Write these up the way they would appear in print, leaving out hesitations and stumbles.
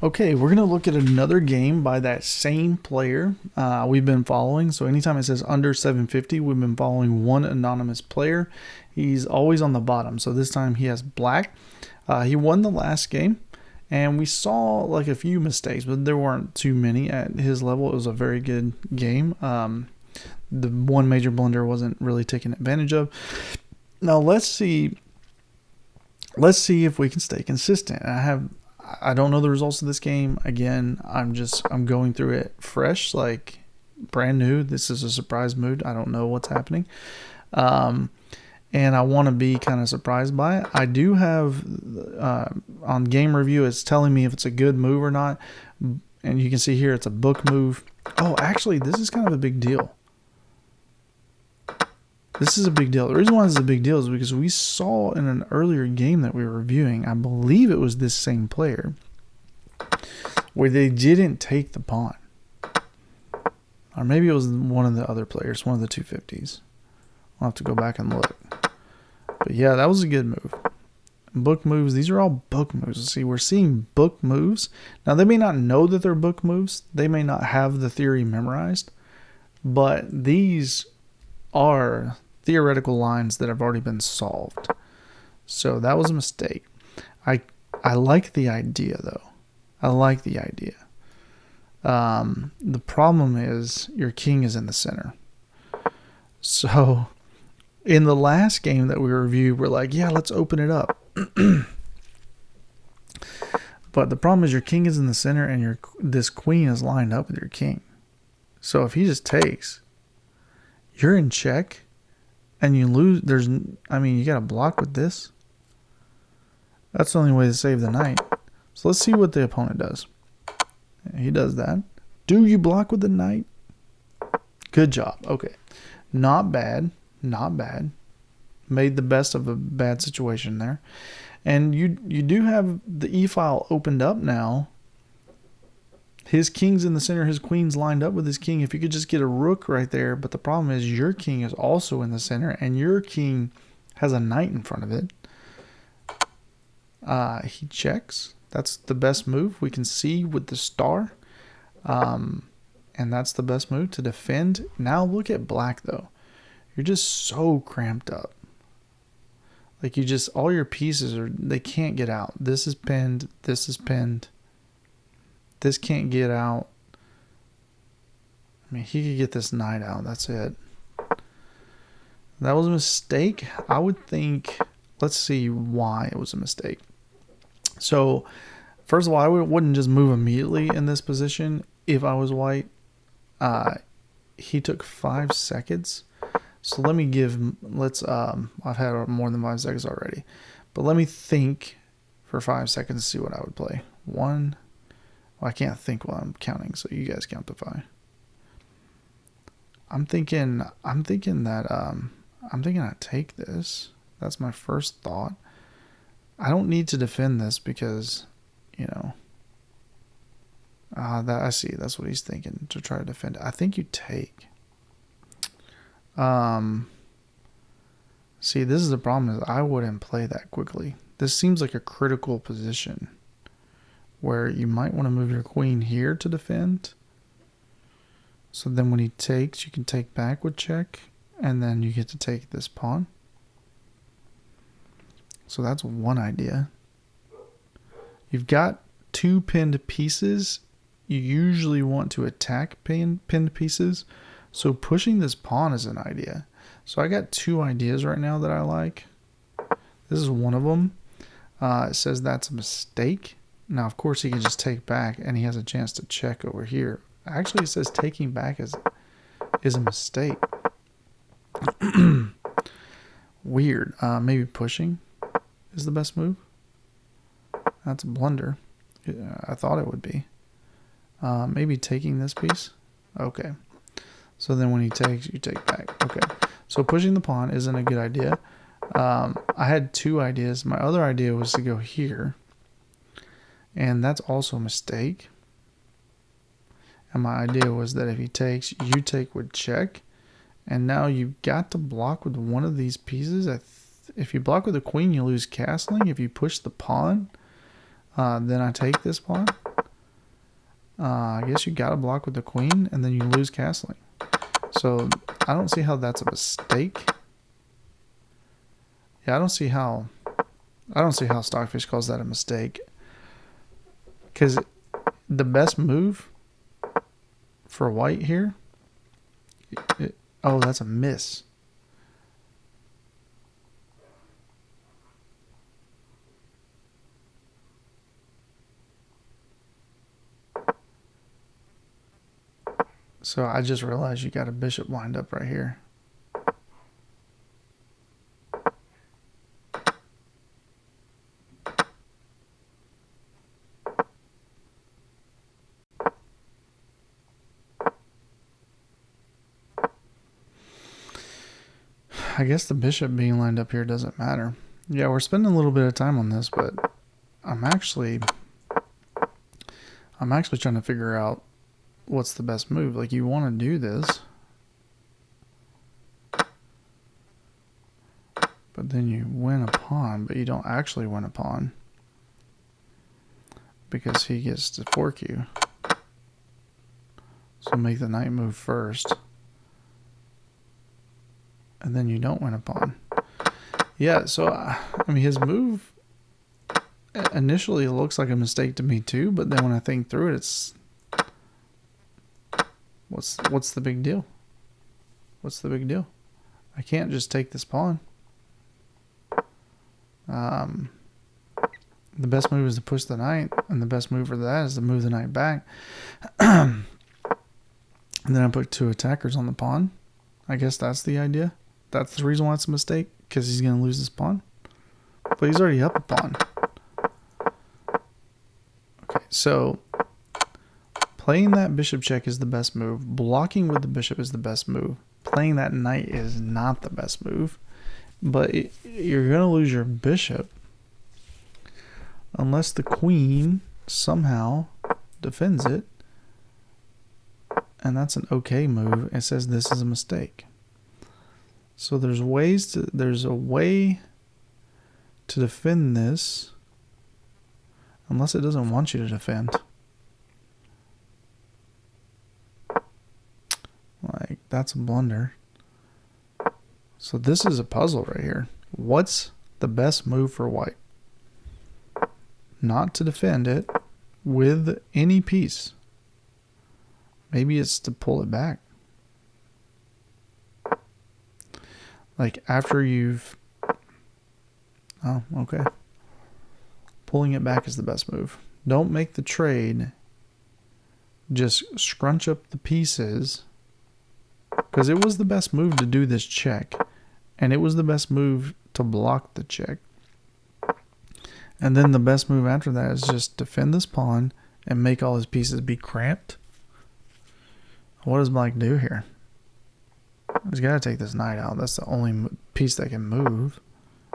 Okay, we're going to look at another game by that same player we've been following. So anytime it says under 750, we've been following one anonymous player. He's always on the bottom. So this time he has black. He won the last game, and we saw like a few mistakes, but there weren't too many at his level. It was a very good game. The one major blunder wasn't really taken advantage of. Now let's see. Let's see if we can stay consistent. I don't know the results of this game. Again, I'm going through it fresh, like brand new. This is a surprise mood. I don't know what's happening. And I want to be kind of surprised by it. I do have on game review, it's telling me if it's a good move or not. And you can see here it's a book move. Oh, actually, this is kind of a big deal. This is a big deal. The reason why this is a big deal is because we saw in an earlier game that we were reviewing, I believe it was this same player, where they didn't take the pawn. Or maybe it was one of the other players, one of the 250s. I'll have to go back and look. But yeah, that was a good move. Book moves, these are all book moves. See, we're seeing book moves. Now, they may not know that they're book moves. They may not have the theory memorized. But these are theoretical lines that have already been solved. So that was a mistake. I like the idea, though. I like the idea. The problem is your king is in the center. So in the last game that we reviewed, we're like, yeah, let's open it up. But the problem is your king is in the center and this queen is lined up with your king. So if he just takes, you're in check and you lose. You got to block with this. That's the only way to save the knight. So let's see what the opponent does. He does that. Do you block with the knight? Good job. Okay. Not bad. Not bad. Made the best of a bad situation there. And you do have the e-file opened up now. His king's in the center. His queen's lined up with his king. If you could just get a rook right there. But the problem is your king is also in the center. And your king has a knight in front of it. He checks. That's the best move. We can see with the star. And that's the best move to defend. Now look at black, though. You're just so cramped up. Like all your pieces they can't get out. This is pinned. This is pinned. This can't get out. I mean, he could get this knight out. That's it. That was a mistake. I would think, let's see why it was a mistake. So, first of all, I wouldn't just move immediately in this position if I was white. He took 5 seconds. So I've had more than 5 seconds already. But let me think for 5 seconds to see what I would play. Well, I can't think while I'm counting, so you guys count to 5. I'm thinking I take this. That's my first thought. I don't need to defend this because, that I see. That's what he's thinking, to try to defend it. I think you take. See, this is the problem, is I wouldn't play that quickly. This seems like a critical position where you might want to move your queen here to defend. So then when he takes, you can take back with check, and then you get to take this pawn. So that's one idea. You've got 2 pinned pieces. You usually want to attack pinned pieces. So pushing this pawn is an idea. So I got 2 ideas right now that I like. This is one of them. It says that's a mistake. Now, of course, he can just take back, and he has a chance to check over here. Actually, it says taking back is a mistake. Weird. Maybe pushing is the best move. That's a blunder. I thought it would be. Maybe taking this piece. Okay. So then when he takes, you take back. Okay. So pushing the pawn isn't a good idea. I had 2 ideas. My other idea was to go here. And that's also a mistake. And my idea was that if he takes, you take with check. And now you've got to block with one of these pieces. If you block with the queen, you lose castling. If you push the pawn, then I take this pawn. I guess you got to block with the queen, and then you lose castling. So I don't see how that's a mistake. Yeah, I don't see how Stockfish calls that a mistake. Because the best move for white here, oh, that's a miss. So I just realized you got a bishop lined up right here. I guess the bishop being lined up here doesn't matter. Yeah, we're spending a little bit of time on this, but I'm actually trying to figure out what's the best move. Like, you want to do this, but then you win a pawn, but you don't actually win a pawn because he gets to fork you. So make the knight move first, and then you don't win a pawn. Yeah, so I mean, his move initially looks like a mistake to me too, but then when I think through it, it's what's the big deal? What's the big deal? I can't just take this pawn. The best move is to push the knight, and the best move for that is to move the knight back. And then I put two attackers on the pawn. I guess that's the idea. That's the reason why it's a mistake, because he's going to lose this pawn. But he's already up a pawn. Okay, so playing that bishop check is the best move. Blocking with the bishop is the best move. Playing that knight is not the best move. But you're going to lose your bishop unless the queen somehow defends it. And that's an okay move. It says this is a mistake. So there's a way to defend this, unless it doesn't want you to defend. Like, that's a blunder. So this is a puzzle right here. What's the best move for white? Not to defend it with any piece. Maybe it's to pull it back. Like, after you've... Oh, okay. Pulling it back is the best move. Don't make the trade. Just scrunch up the pieces. Because it was the best move to do this check. And it was the best move to block the check. And then the best move after that is just defend this pawn and make all his pieces be cramped. What does Black do here? He's got to take this knight out. That's the only piece that can move.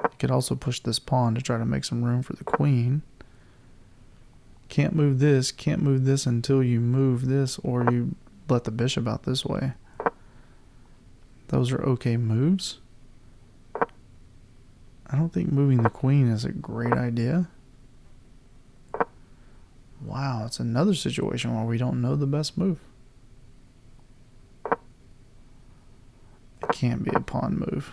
He could also push this pawn to try to make some room for the queen. Can't move this until you move this, or you let the bishop out this way. Those are okay moves. I don't think moving the queen is a great idea. Wow, it's another situation where we don't know the best move. It can't be a pawn move.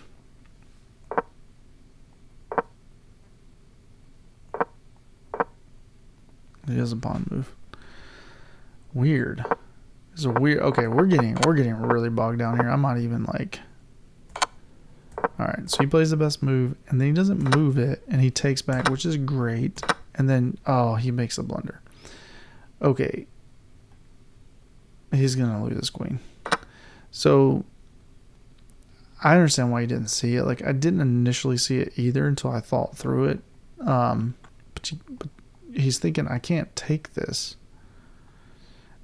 It is a pawn move. Weird. It's a weird. Okay, we're getting really bogged down here. I'm not even like. All right, so he plays the best move, and then he doesn't move it, and he takes back, which is great. And then, oh, he makes a blunder. Okay, he's gonna lose his queen. So I understand why he didn't see it. Like, I didn't initially see it either until I thought through it. But he's thinking, I can't take this.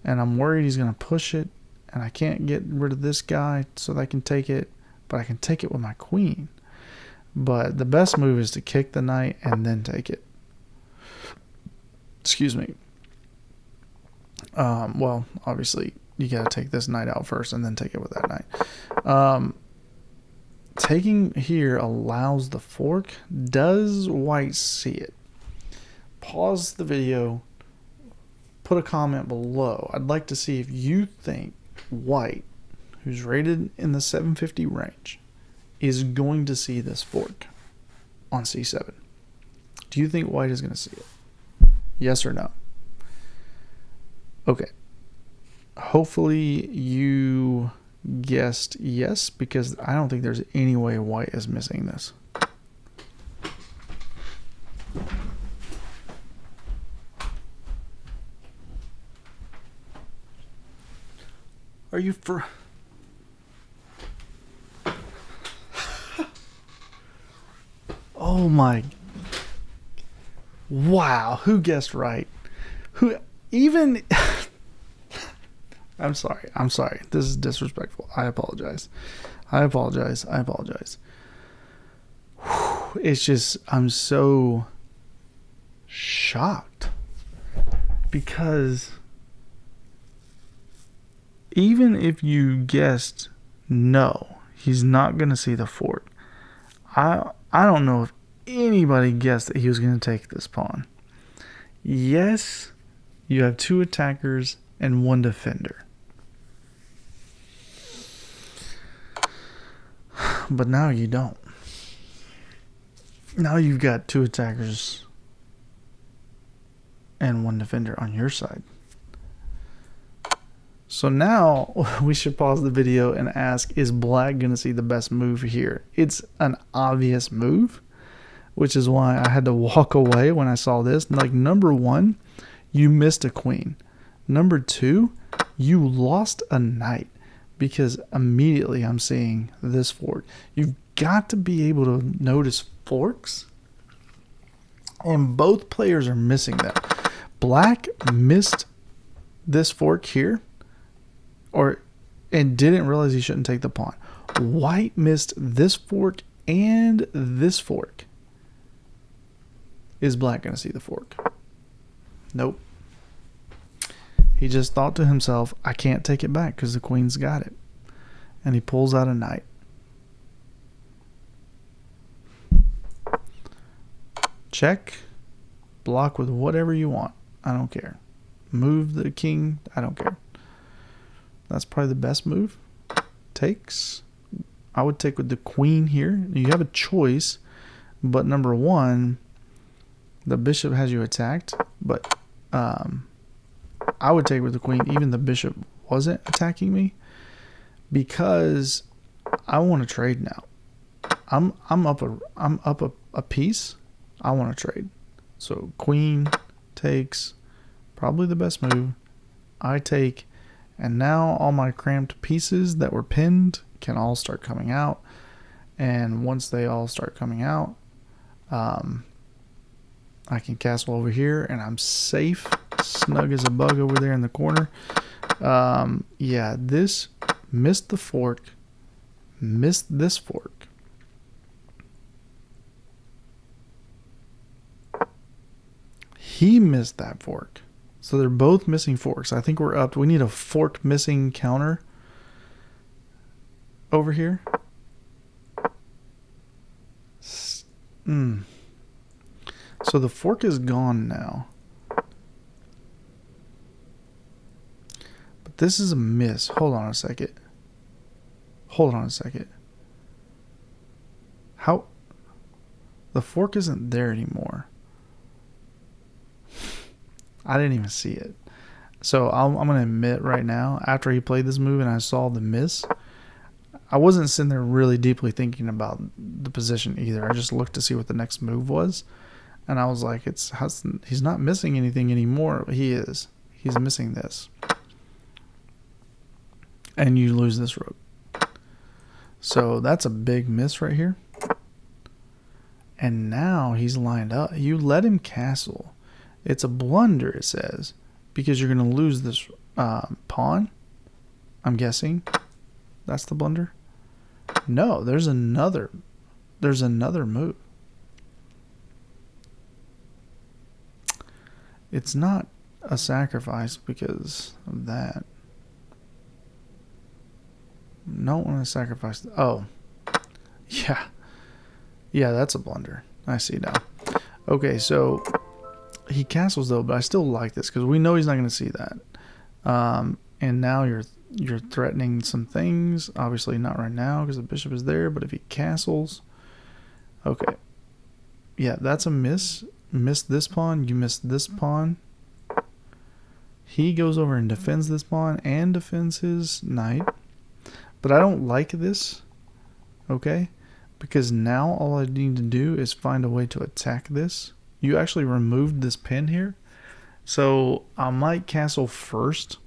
And I'm worried he's going to push it. And I can't get rid of this guy so that I can take it. But I can take it with my queen. But the best move is to kick the knight and then take it. Excuse me. Well, obviously, you got to take this knight out first and then take it with that knight. Taking here allows the fork. Does white see it? Pause the video. put a comment below. I'd like to see if you think white, who's rated in the 750 range, is going to see this fork on c7. Do you think white is going to see it? Yes or no? Okay. Hopefully you guessed yes, because I don't think there's any way white is missing this. Are you for... Oh my... Wow, who guessed right? Who even... I'm sorry. This is disrespectful. I apologize. It's just, I'm so shocked. Because even if you guessed no, he's not going to see the fork. I don't know if anybody guessed that he was going to take this pawn. Yes, you have 2 attackers and 1 defender. But now you don't. Now you've got 2 attackers and 1 defender on your side. So now we should pause the video and ask, is black going to see the best move here? It's an obvious move, which is why I had to walk away when I saw this. Like, number 1, you missed a queen. Number 2, you lost a knight, because immediately I'm seeing this fork. You've got to be able to notice forks, and both players are missing them. Black missed this fork here, and didn't realize he shouldn't take the pawn. White missed this fork and this fork. Is black going to see the fork? Nope. He just thought to himself, I can't take it back because the queen's got it. And he pulls out a knight. Check. Block with whatever you want. I don't care. Move the king. I don't care. That's probably the best move. Takes. I would take with the queen here. You have a choice. But number 1, the bishop has you attacked. But I would take with the queen, even the bishop wasn't attacking me, because I want to trade now. I'm up a piece. I want to trade. So queen takes, probably the best move. I take, and now all my cramped pieces that were pinned can all start coming out. And once they all start coming out, I can castle over here, and I'm safe. Snug as a bug over there in the corner. Yeah, this missed the fork, missed this fork. He missed that fork. So they're both missing forks. I think we're up. We need a fork missing counter over here. So the fork is gone now. But this is a miss. Hold on a second. How? The fork isn't there anymore. I didn't even see it. So I'm going to admit right now, after he played this move and I saw the miss, I wasn't sitting there really deeply thinking about the position either. I just looked to see what the next move was. And I was like, he's not missing anything anymore. He is. He's missing this. And you lose this rook. So that's a big miss right here. And now he's lined up. You let him castle. It's a blunder, it says, because you're going to lose this pawn. I'm guessing that's the blunder. No, there's another move. It's not a sacrifice because of that. Don't want to sacrifice. Oh, yeah. Yeah, that's a blunder. I see now. Okay, so He castles though, but I still like this because we know he's not going to see that. And now you're threatening some things. Obviously not right now because the bishop is there. But if he castles, okay, yeah, that's a miss. Missed this pawn. You missed this pawn. He goes over and defends this pawn and defends his knight. But I don't like this. Okay, because now all I need to do is find a way to attack this. You actually removed this pin here. So I might castle first,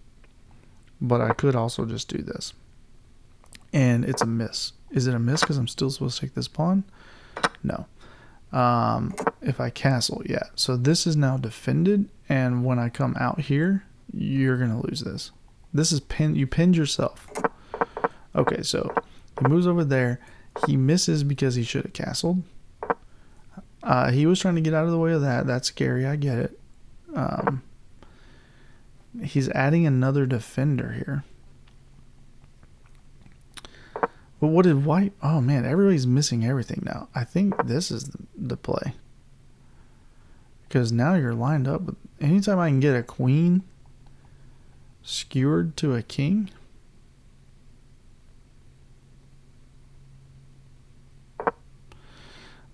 but I could also just do this. And it's a miss. Is it a miss because I'm still supposed to take this pawn? No. If I castle, yeah. So this is now defended, and when I come out here, you're going to lose this. This is pin. You pinned yourself. Okay, so he moves over there. He misses because he should have castled. He was trying to get out of the way of that. That's scary. I get it. He's adding another defender here. But what did white? Oh man, everybody's missing everything now. I think this is the play. Because now you're lined up with... Anytime I can get a queen skewered to a king...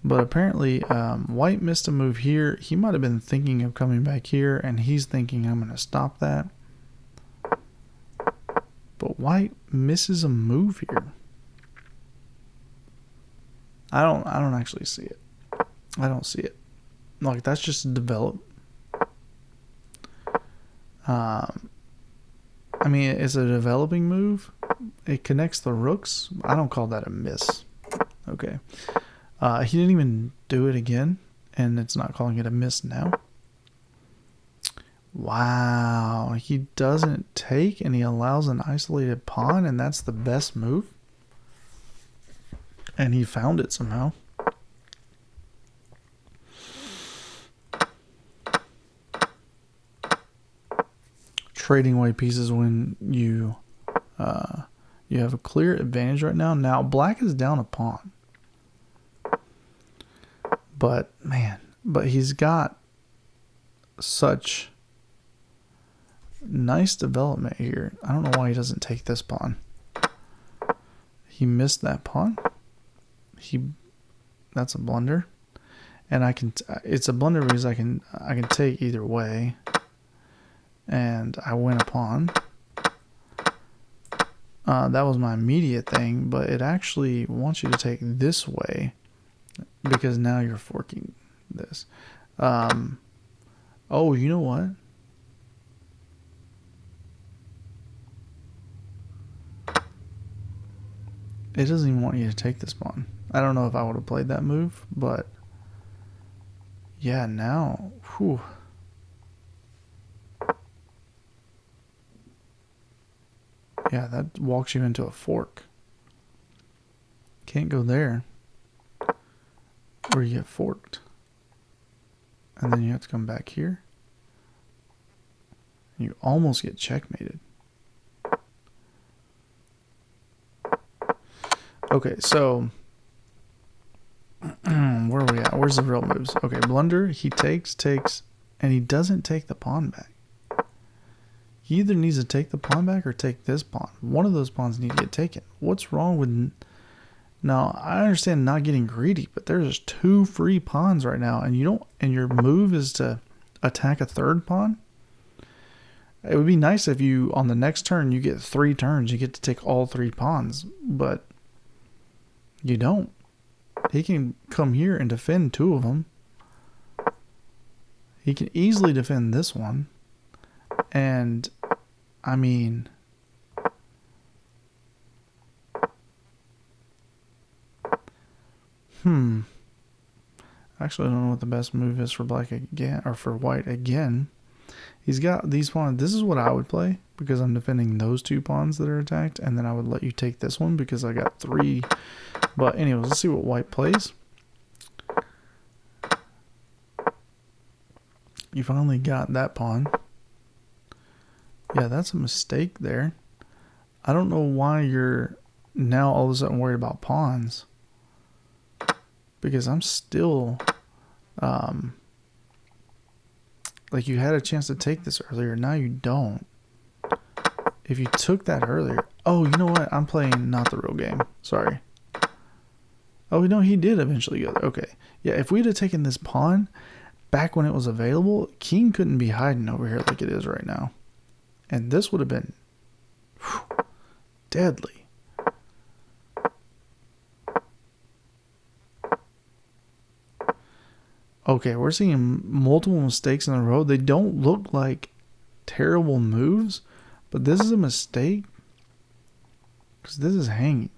But apparently, white missed a move here. He might have been thinking of coming back here, and he's thinking, I'm going to stop that. But white misses a move here. I don't actually see it. I don't see it. Like, that's just develop. I mean, it's a developing move. It connects the rooks. I don't call that a miss. Okay. He didn't even do it again, and it's not calling it a miss now. Wow, he doesn't take, and he allows an isolated pawn, and that's the best move. And he found it somehow. Trading away pieces when you have a clear advantage right now. Now, black is down a pawn. But, man, he's got such nice development here. I don't know why he doesn't take this pawn. He missed that pawn. That's a blunder. And it's a blunder because I can take either way. And I win a pawn. That was my immediate thing, but it actually wants you to take this way. Because now you're forking this. Oh, you know what? It doesn't even want you to take this pawn. I don't know if I would have played that move, but yeah, now, whew. Yeah, that walks you into a fork. Can't go there. Or you get forked. And then you have to come back here. You almost get checkmated. Okay, so where are we at? Where's the real moves? Okay, blunder, he takes, and he doesn't take the pawn back. He either needs to take the pawn back or take this pawn. One of those pawns need to get taken. What's wrong with... Now, I understand not getting greedy, but there's 2 free pawns right now, and your move is to attack a third pawn. It would be nice if you, on the next turn, you get 3 turns, you get to take all 3 pawns, but you don't. He can come here and defend 2 of them. He can easily defend this one. And, I mean... Actually, I don't know what the best move is for black again, or for white again. He's got these pawns. This is what I would play, because I'm defending those 2 pawns that are attacked, and then I would let you take this one, because I got 3. But anyways, let's see what white plays. You finally got that pawn. Yeah, that's a mistake there. I don't know why you're now all of a sudden worried about pawns. Because I'm still Like, you had a chance to take this earlier. Now you don't. If you took that earlier... Oh, you know what? I'm playing not the real game. Sorry. Oh, no, he did eventually go there. Okay. Yeah, if we'd have taken this pawn back when it was available, king couldn't be hiding over here like it is right now. And this would have been deadly. Okay, we're seeing multiple mistakes in a row. They don't look like terrible moves, but this is a mistake because this is hanging.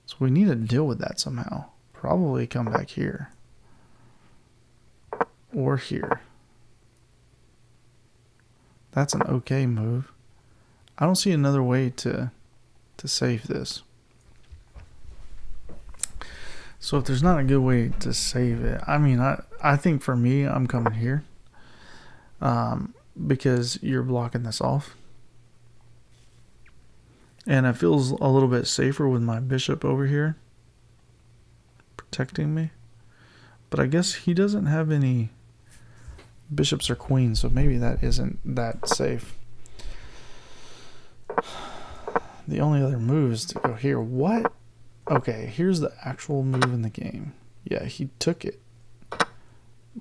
So we need to deal with that somehow. Probably come back here. Or here. That's an okay move. I don't see another way to save this. So if there's not a good way to save it, I mean, I think for me, I'm coming here. Because you're blocking this off. And it feels a little bit safer with my bishop over here protecting me. But I guess he doesn't have any bishops or queens, so maybe that isn't that safe. The only other move is to go here. What? Okay, here's the actual move in the game. Yeah, he took it.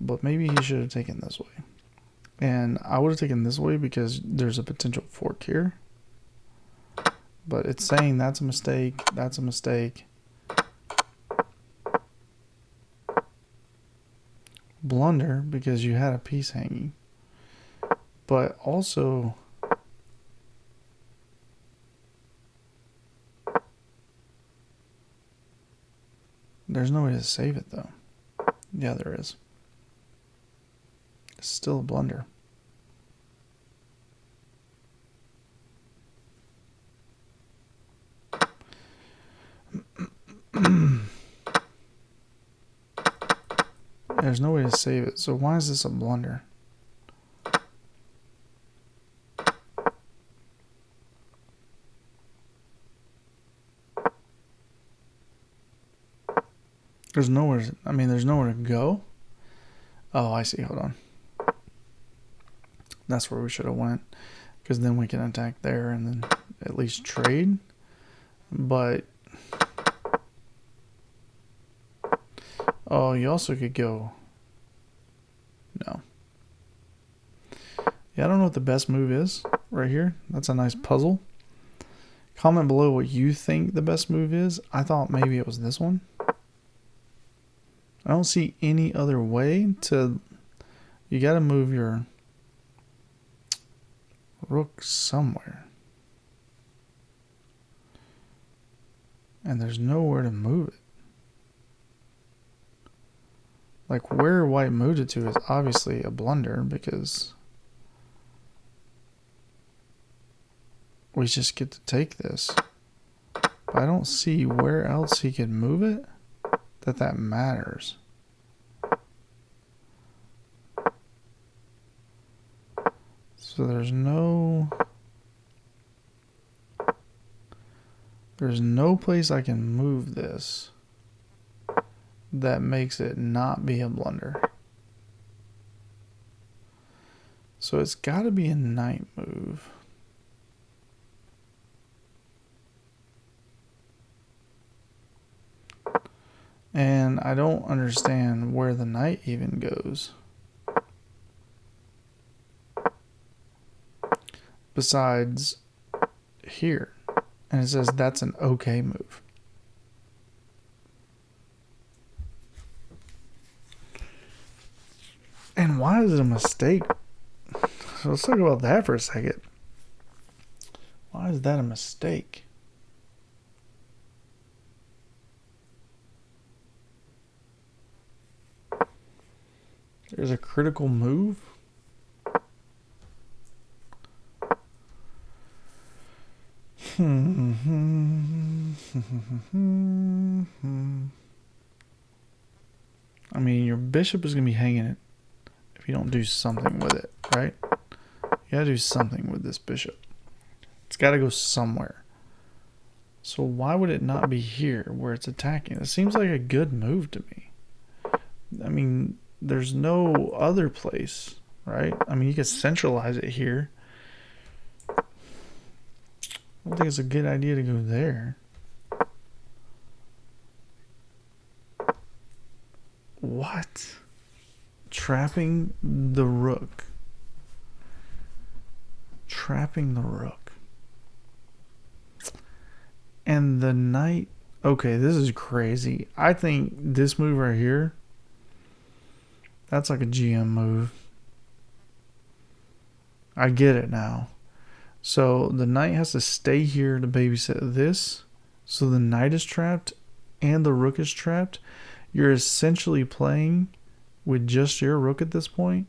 But maybe he should have taken this way. And I would have taken this way because there's a potential fork here. But it's saying that's a mistake, that's a mistake. Blunder because you had a piece hanging. But also... there's no way to save it though. Yeah, there is. It's still a blunder. There's no way to save it. So why is this a blunder? There's nowhere. There's nowhere to go. Oh, I see. Hold on. That's where we should have went, because then we can attack there and then at least trade. But oh, you also could go. No. Yeah, I don't know what the best move is right here. That's a nice puzzle. Comment below what you think the best move is. I thought maybe it was this one. I don't see any other way to... You got to move your rook somewhere. And there's nowhere to move it. Like, where white moved it to is obviously a blunder because we just get to take this. But I don't see where else he could move it that matters. So there's no place I can move this that makes it not be a blunder. So it's got to be a knight move. And I don't understand where the knight even goes. Besides here. And it says that's an okay move. And why is it a mistake? So let's talk about that for a second. Why is that a mistake? There's a critical move. I mean, your bishop is going to be hanging it if you don't do something with it, right? You got to do something with this bishop. It's got to go somewhere. So why would it not be here where it's attacking? It seems like a good move to me. I mean, there's no other place right? I mean, you could centralize it here. I don't think it's a good idea to go there. What? Trapping the rook. Trapping the rook. And the knight. Okay, this is crazy. I think this move right here, that's like a GM move. I get it now. So the knight has to stay here to babysit this. So the knight is trapped and the rook is trapped. You're essentially playing with just your rook at this point.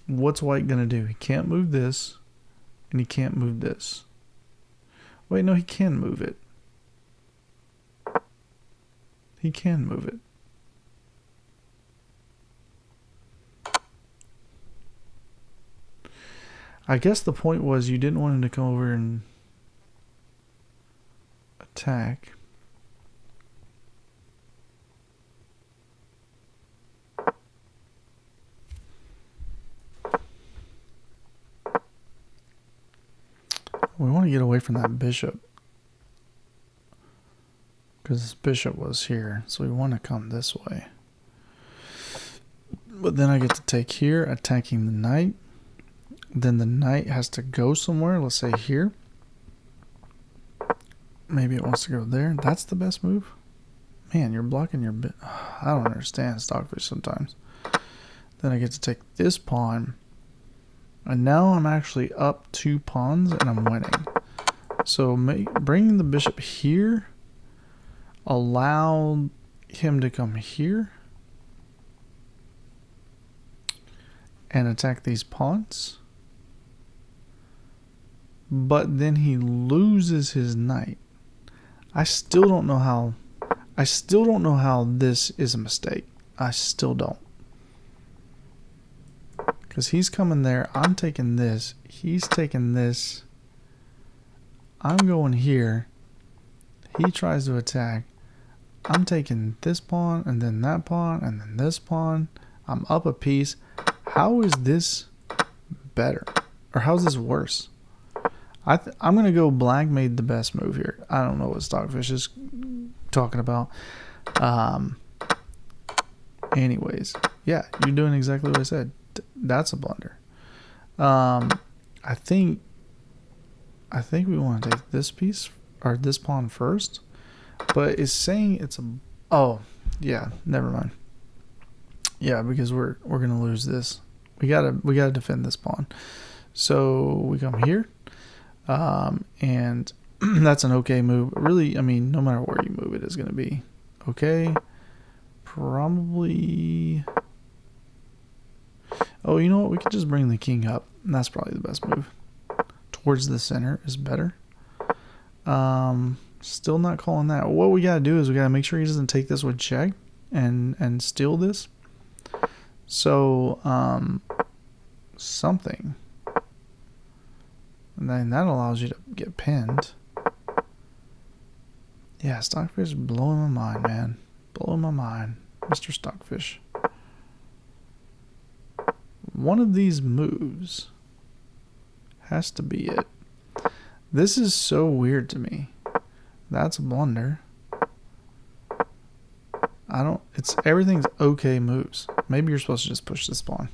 What's white going to do? He can't move this and he can't move this. Wait, no, he can move it. He can move it. I guess the point was you didn't want him to come over and attack. We want to get away from that bishop. Because this bishop was here. So we want to come this way. But then I get to take here, attacking the knight. Then the knight has to go somewhere. Let's say here. Maybe it wants to go there. That's the best move. Man, you're blocking your bit. I don't understand Stockfish sometimes. Then I get to take this pawn. And now I'm actually up 2 pawns and I'm winning. So bringing the bishop here allowed him to come here and attack these pawns. But then he loses his knight. I still don't know how this is a mistake. I still don't. Because he's coming there. I'm taking this. He's taking this. I'm going here. He tries to attack. I'm taking this pawn and then that pawn and then this pawn. I'm up a piece. How is this better? Or how's this worse? I'm going to go black made the best move here. I don't know what Stockfish is talking about. Anyways, yeah, you're doing exactly what I said. That's a blunder. I think we want to take this piece or this pawn first, but it's saying it's a. Oh, yeah, never mind. Yeah, because we're gonna lose this. We gotta defend this pawn. So we come here, and that's an okay move. Really, I mean, no matter where you move it is gonna be okay. Probably. Oh, you know what? We could just bring the king up. And that's probably the best move. Towards the center is better. Still not calling that. What we got to do is we got to make sure he doesn't take this with check and steal this. So, something. And then that allows you to get pinned. Yeah, Stockfish is blowing my mind, man. Blowing my mind. Mr. Stockfish. One of these moves has to be it. This is so weird to me. That's a blunder. Everything's okay moves. Maybe you're supposed to just push this pawn.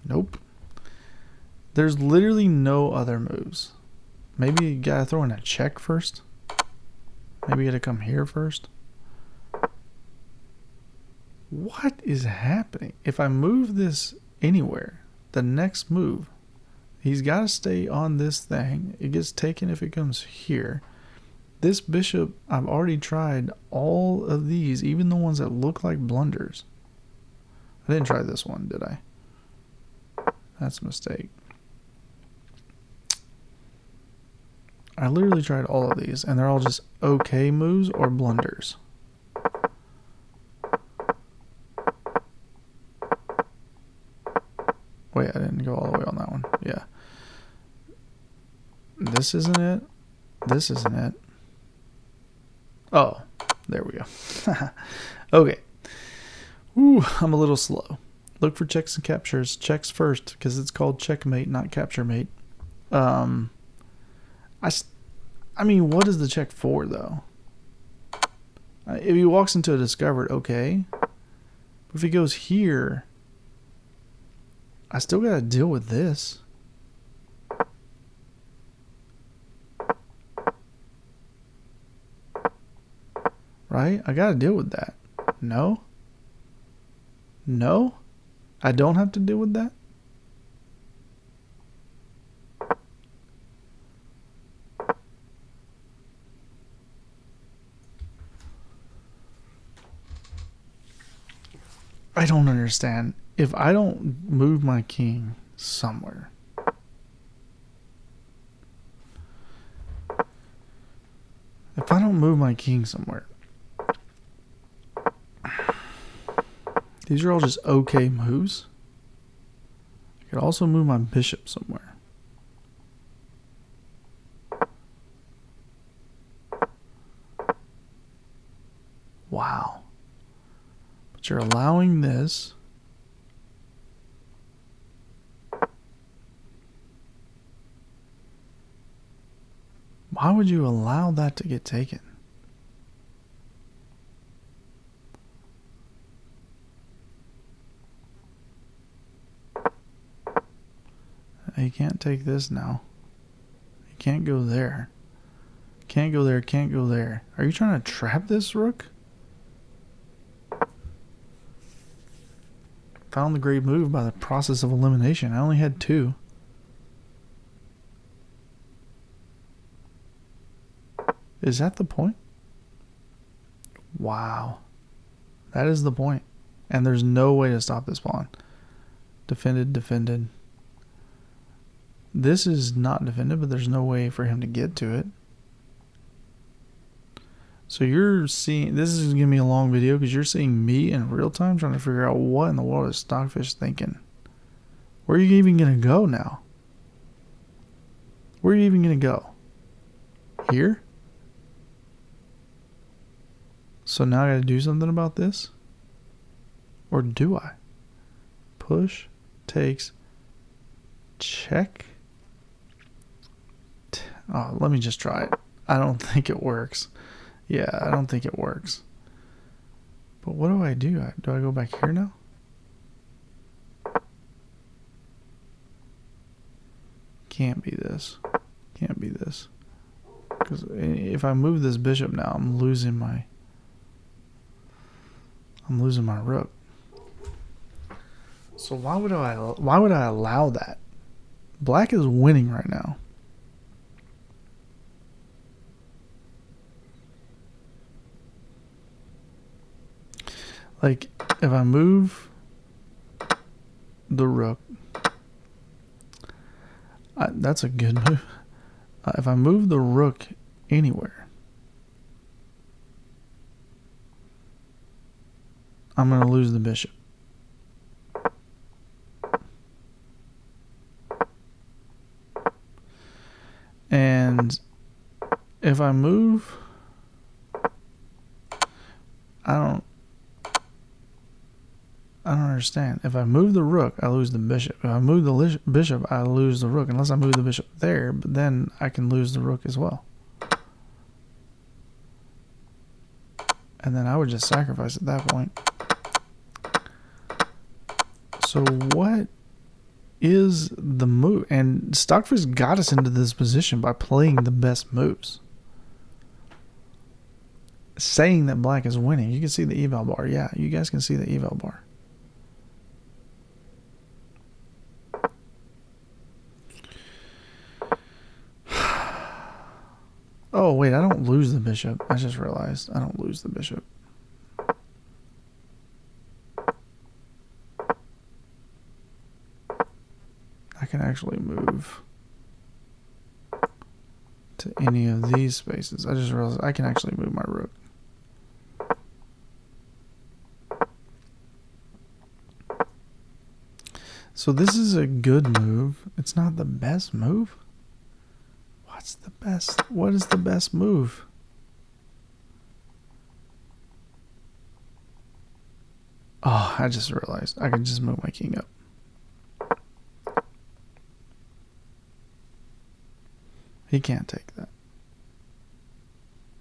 Nope. There's literally no other moves. Maybe you gotta throw in a check first. Maybe you gotta come here first. What is happening? If I move this anywhere, the next move, he's got to stay on this thing. It gets taken if it comes here. This bishop, I've already tried all of these, even the ones that look like blunders. I didn't try this one, did I? That's a mistake. I literally tried all of these, and they're all just okay moves or blunders. Wait, I didn't go all the way on that one. Yeah. This isn't it. This isn't it. Oh, there we go. Okay. Ooh, I'm a little slow. Look for checks and captures. Checks first, because it's called checkmate, not capture mate. I mean, what is the check for, though? If he walks into a discovered, okay. But if he goes here, I still got to deal with this. Right? I got to deal with that. No? No? I don't have to deal with that? I don't understand. If I don't move my king somewhere, these are all just okay moves. I could also move my bishop somewhere. Wow. But you're allowing this. Why would you allow that to get taken? You can't take this now. You can't go there. Can't go there, can't go there. Are you trying to trap this rook? Found the great move by the process of elimination. I only had 2. Is that the point? Wow. That is the point. And there's no way to stop this pawn. Defended, defended. This is not defended, but there's no way for him to get to it. So you're seeing, this is going to be a long video because you're seeing me in real time trying to figure out what in the world is Stockfish thinking. Where are you even going to go now? Where are you even going to go? Here? So now I got to do something about this? Or do I? Push, takes, check. Oh, let me just try it. I don't think it works. Yeah, I don't think it works. But what do? Do I go back here now? Can't be this. Can't be this. Because if I move this bishop now, I'm losing my rook. So why would I allow that? Black is winning right now. Like, if I move the rook, that's a good move. If I move the rook anywhere, I'm going to lose the bishop. And if I move, I don't understand. If I move the rook, I lose the bishop. If I move the bishop, I lose the rook. Unless I move the bishop there, but then I can lose the rook as well. And then I would just sacrifice at that point. So what is the move? And Stockfish got us into this position by playing the best moves. Saying that black is winning. You can see the eval bar. Yeah, you guys can see the eval bar. Oh, wait, I don't lose the bishop. I just realized I don't lose the bishop. I can actually move to any of these spaces. I just realized I can actually move my rook. So this is a good move. It's not the best move. What's the best? What is the best move? Oh, I just realized I could just move my king up. He can't take that.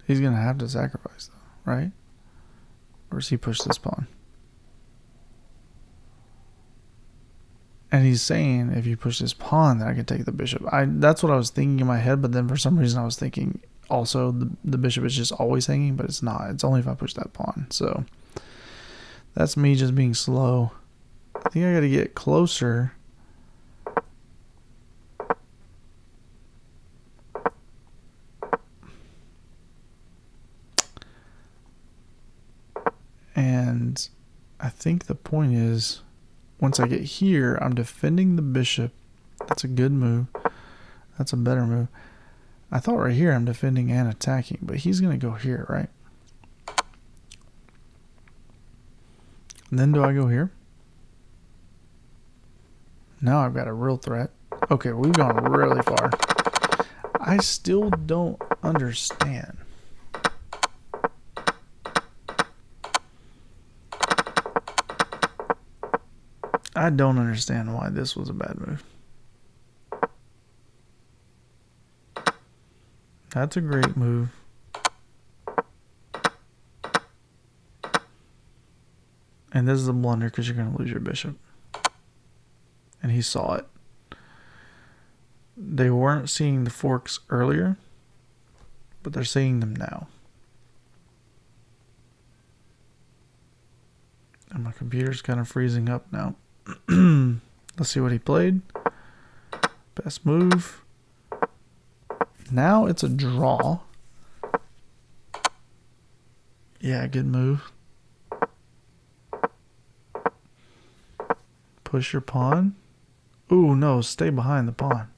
He's going to have to sacrifice, though, right? Or does he push this pawn? And he's saying if you push this pawn, then I can take the bishop. That's what I was thinking in my head, but then for some reason I was thinking also the bishop is just always hanging, but it's not. It's only if I push that pawn. So that's me just being slow. I think I got to get closer. And I think the point is, once I get here, I'm defending the bishop. That's a good move. That's a better move. I thought right here I'm defending and attacking, but he's going to go here, right? And then do I go here? Now I've got a real threat. Okay, we've gone really far. I still don't understand. I don't understand why this was a bad move. That's a great move. And this is a blunder because you're going to lose your bishop. And he saw it. They weren't seeing the forks earlier, but they're seeing them now. And my computer's kind of freezing up now. Let's see what he played. Best move. Now it's a draw. Yeah, good move. Push your pawn. Ooh, no, stay behind the pawn.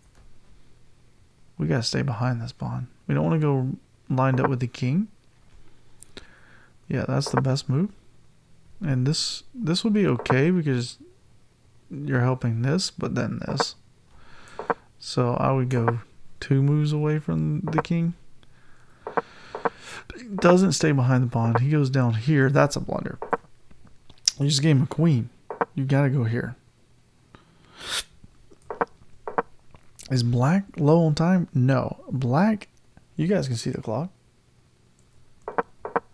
We gotta stay behind this pawn. We don't want to go lined up with the king. Yeah, that's the best move. And this would be okay because you're helping this, but then this. So I would go 2 moves away from the king. He doesn't stay behind the pawn. He goes down here. That's a blunder. You just gave him a queen. You gotta go here. Is black low on time? No. Black, you guys can see the clock.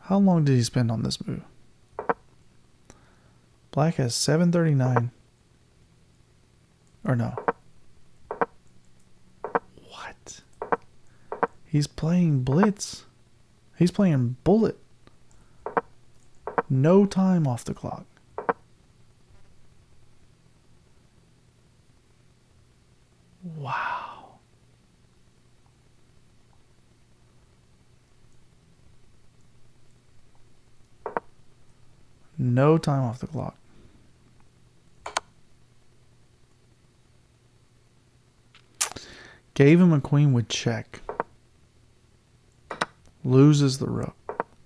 How long did he spend on this move? Black has 7:39. Or no. What? He's playing blitz. He's playing bullet. No time off the clock. Wow. No time off the clock. Gave him a queen with check. Loses the rook.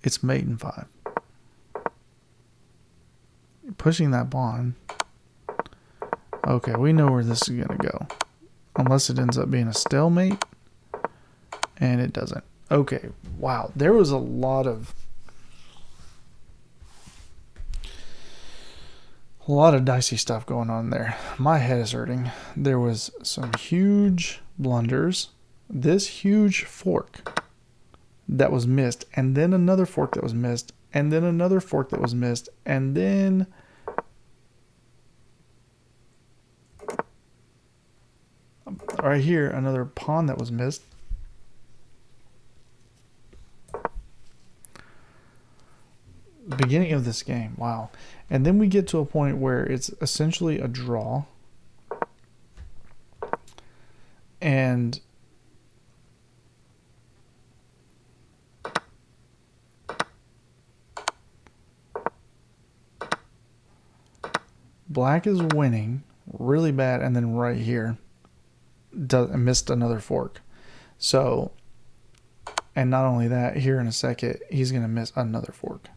It's mate in 5. Pushing that pawn. Okay, we know where this is going to go. Unless it ends up being a stalemate. And it doesn't. Okay, wow. There was a lot of dicey stuff going on there. My head is hurting. There was some huge blunders. This huge fork that was missed. And then another fork that was missed. And then another fork that was missed. And then right here, another pawn that was missed. Beginning of this game, wow. And then we get to a point where it's essentially a draw. And black is winning really bad, and then right here missed another fork. So, and not only that, here in a second, he's going to miss another fork.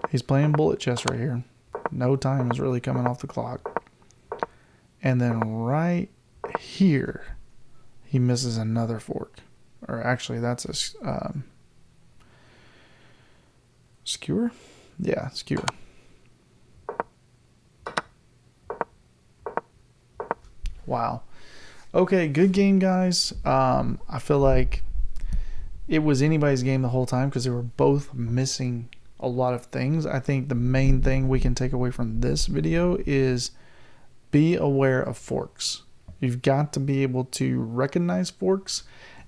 He's playing bullet chess right here. No time is really coming off the clock. And then right here, he misses another fork. Or actually, that's a skewer? Yeah, skewer. Wow. Okay, good game, guys. I feel like it was anybody's game the whole time because they were both missing a lot of things. I think the main thing we can take away from this video is be aware of forks. You've got to be able to recognize forks.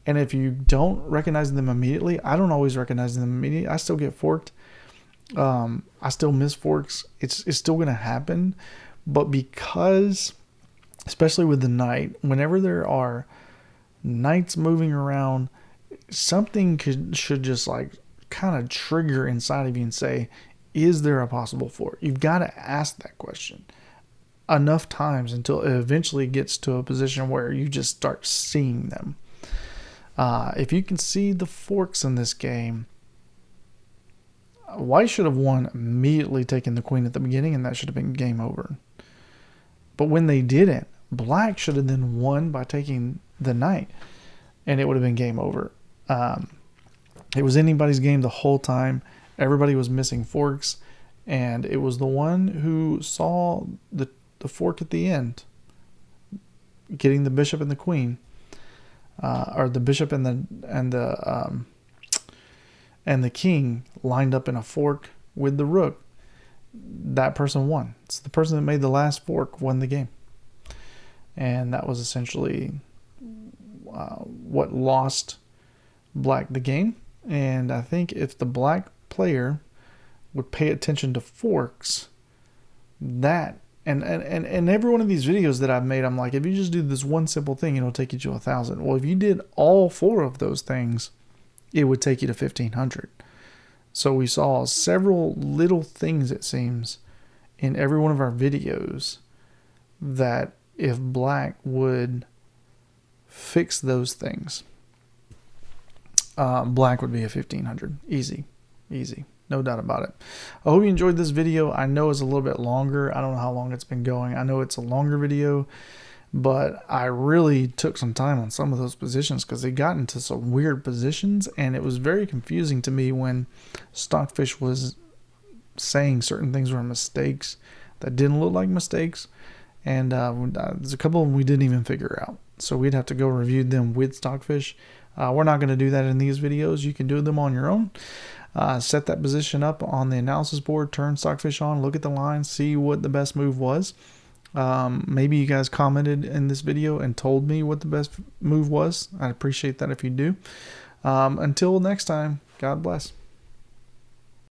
And if you don't recognize them immediately, I don't always recognize them immediately. I still get forked. I still miss forks. It's still going to happen. But because, especially with the knight, whenever there are knights moving around, something should just like kind of trigger inside of you and say, is there a possible fork? You've got to ask that question enough times until it eventually gets to a position where you just start seeing them. If you can see the forks in this game, white should have won immediately, taking the queen at the beginning, and that should have been game over. But when they didn't, black should have then won by taking the knight, and it would have been game over. It was anybody's game the whole time. Everybody was missing forks, and it was the one who saw the fork at the end, getting the bishop and the queen, or the bishop and the king lined up in a fork with the rook. That person won. It's the person that made the last fork won the game, and that was essentially what lost black the game. And I think if the black player would pay attention to forks, that and every one of these videos that I've made, I'm like, if you just do this one simple thing, it'll take you to 1,000. Well, if you did all 4 of those things, it would take you to 1,500. So we saw several little things, it seems, in every one of our videos that if black would fix those things, black would be a 1,500. Easy. No doubt about it. I hope you enjoyed this video. I know it's a little bit longer. I don't know how long it's been going. I know it's a longer video, but I really took some time on some of those positions because they got into some weird positions, and it was very confusing to me when Stockfish was saying certain things were mistakes that didn't look like mistakes, and there's a couple of them we didn't even figure out. So we'd have to go review them with Stockfish. We're not going to do that in these videos. You can do them on your own. Set that position up on the analysis board, turn Stockfish on, look at the line, see what the best move was. Maybe you guys commented in this video and told me what the best move was. I'd appreciate that if you do. Until next time, God bless.